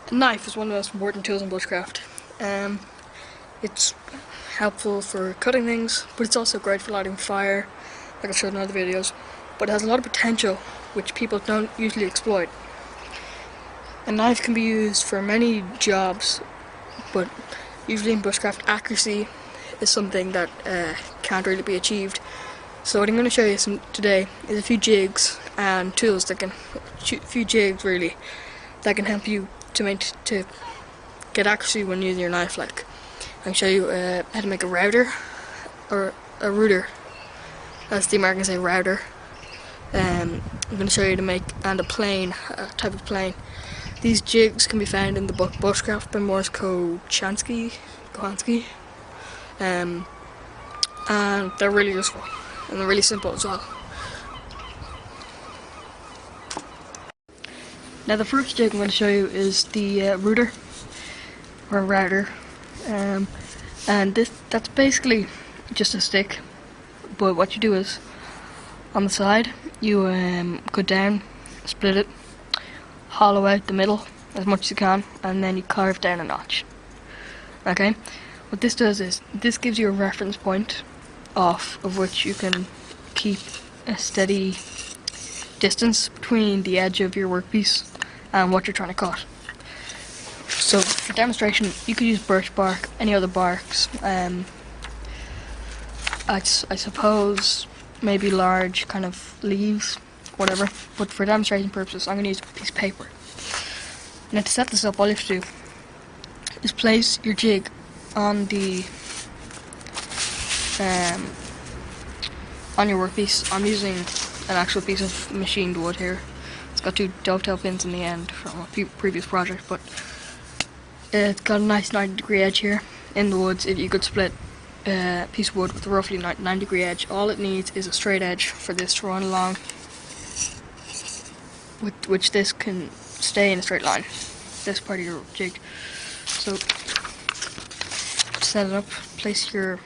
A knife is one of the most important tools in bushcraft. It's helpful for cutting things, but it's also great for lighting fire, like I've showed in other videos. But it has a lot of potential, which people don't usually exploit. A knife can be used for many jobs, but usually in bushcraft, accuracy is something that can't really be achieved. So what I'm going to show you today is a few jigs and tools that can, that can help you to get accuracy when using your knife. Like, I can show you how to make a router, or a router, as the Americans say, router. I'm going to show you to make, and a plane, a type of plane. These jigs can be found in the book Bushcraft by Morris Kochanski, and they're really useful, and they're really simple as well. Now the first jig I'm going to show you is the router, or router, and that's basically just a stick, but what you do is, on the side, you go down, split it, hollow out the middle as much as you can, and then you carve down a notch. Okay? What this does is, this gives you a reference point off of which you can keep a steady distance between the edge of your workpiece and what you're trying to cut. So for demonstration, you could use birch bark, any other barks, I suppose maybe large kind of leaves, whatever, but for demonstration purposes I'm going to use a piece of paper. Now to set this up, all you have to do is place your jig on the on your workpiece. I'm using an actual piece of machined wood here. It's got 2 dovetail pins in the end from a previous project, but it's got a nice 90-degree edge here. In the woods, if you could split a piece of wood with a roughly 90-degree edge, all it needs is a straight edge for this to run along, with which this can stay in a straight line, this part of your jig. So to set it up, place your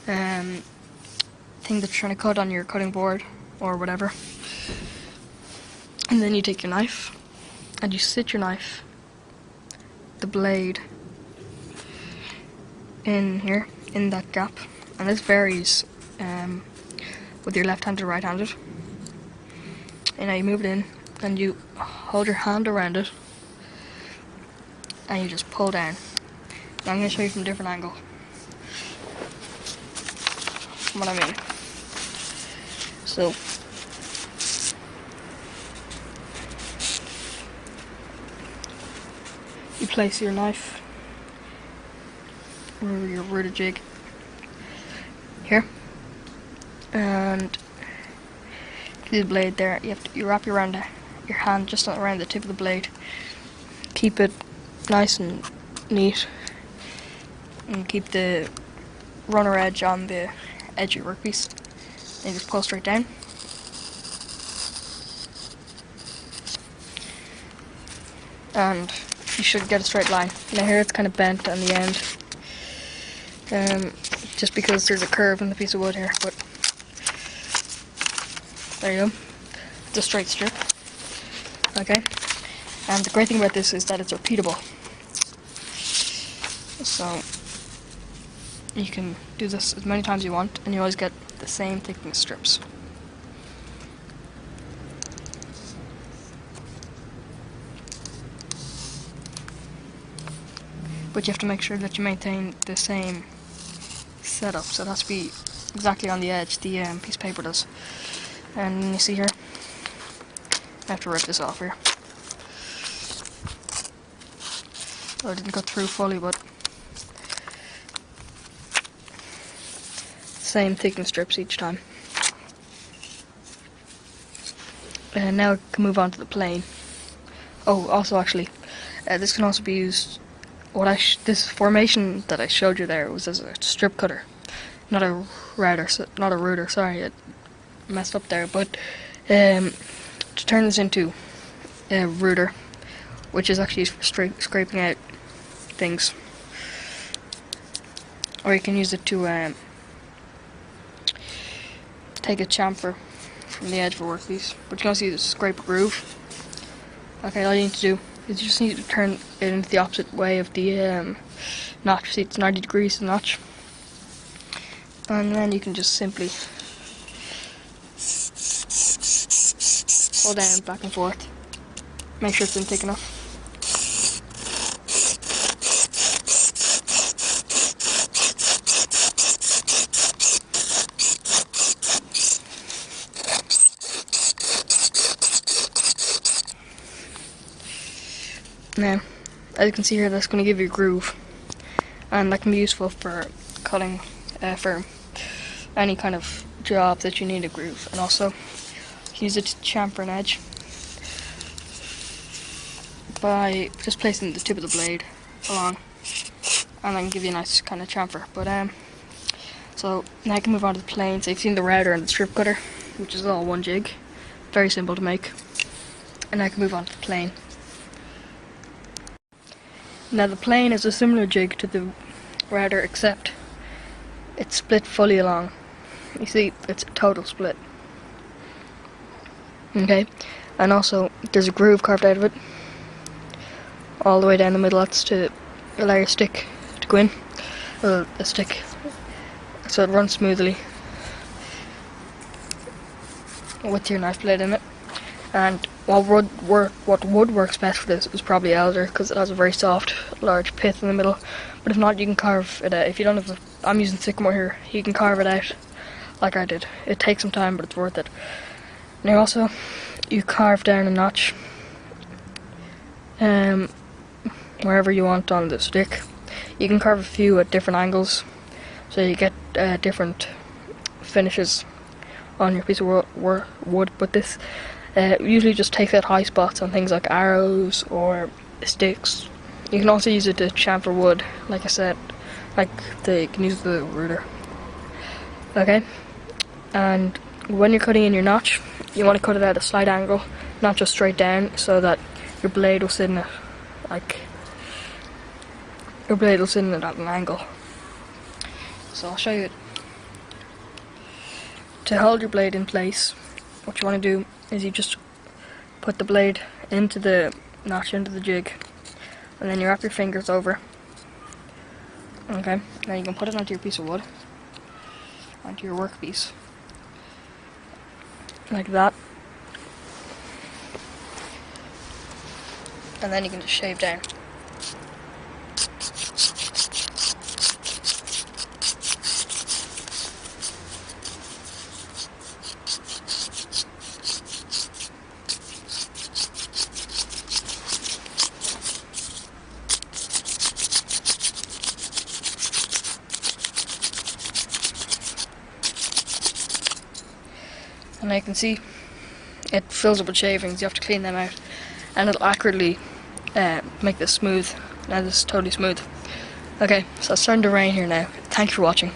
thing that you're trying to cut on your cutting board or whatever, and then you take your knife and you sit your knife, the blade, in here, in that gap, and this varies whether you're left-handed or right-handed. And now you move it in and you hold your hand around it and you just pull down. Now I'm going to show you from a different angle what I mean. So you place your knife or your router jig here, and the blade there. You wrap your hand just around the tip of the blade. Keep it nice and neat, and keep the runner edge on the edge of your workpiece. And you just pull straight down. And you should get a straight line. Now here it's kind of bent on the end, just because there's a curve in the piece of wood here, but there you go. It's a straight strip. Okay? And the great thing about this is that it's repeatable. So you can do this as many times as you want, and you always get the same thickness strips. But you have to make sure that you maintain the same setup, so it has to be exactly on the edge, the piece of paper does. And you see here, I have to rip this off here. Well, it didn't go through fully, but same thickness strips each time. And now we can move on to the plane. Oh, also actually, this can also be used. This formation that I showed you there was as a strip cutter, not a router. Sorry, it messed up there. But to turn this into a router, which is actually used for scraping out things, or you can use it to take a chamfer from the edge of a workpiece. But you can also use it to scrape a groove. Okay, all you need to do You just need to turn it into the opposite way of the notch. See, it's 90 degrees the notch. And then you can just simply pull down back and forth. Make sure it's in thick enough. Now, as you can see here, that's going to give you a groove, and that can be useful for cutting for any kind of job that you need a groove, and also use it to chamfer an edge by just placing the tip of the blade along, and then give you a nice kind of chamfer. But so now I can move on to the plane. So you've seen the router and the strip cutter, which is all one jig, very simple to make, and I can move on to the plane. Now the plane is a similar jig to the router, except it's split fully along. You see, it's a total split. Okay, and also there's a groove carved out of it all the way down the middle. That's to allow your stick to go in, well, a stick, so it runs smoothly with your knife blade in it. And what wood works best for this is probably elder, because it has a very soft, large pith in the middle. But if not, you can carve it out. If you don't have I'm using sycamore here, you can carve it out like I did. It takes some time, but it's worth it. Now also, you carve down a notch wherever you want on the stick. You can carve a few at different angles, so you get different finishes on your piece of wood. But this usually just takes out high spots on things like arrows or sticks. You can also use it to chamfer wood, like I said, you can use the router. Okay, and when you're cutting in your notch, you want to cut it at a slight angle, not just straight down, so that your blade will sit in it, at an angle. So I'll show you it. To hold your blade in place, what you want to do is you just put the blade into the notch, into the jig, and then you wrap your fingers over. Okay, now you can put it onto your piece of wood, onto your workpiece, like that, and then you can just shave down. And you can see it fills up with shavings. You have to clean them out, and it'll accurately make this smooth. Now this is totally smooth. Okay, so it's starting to rain here now. Thanks for watching.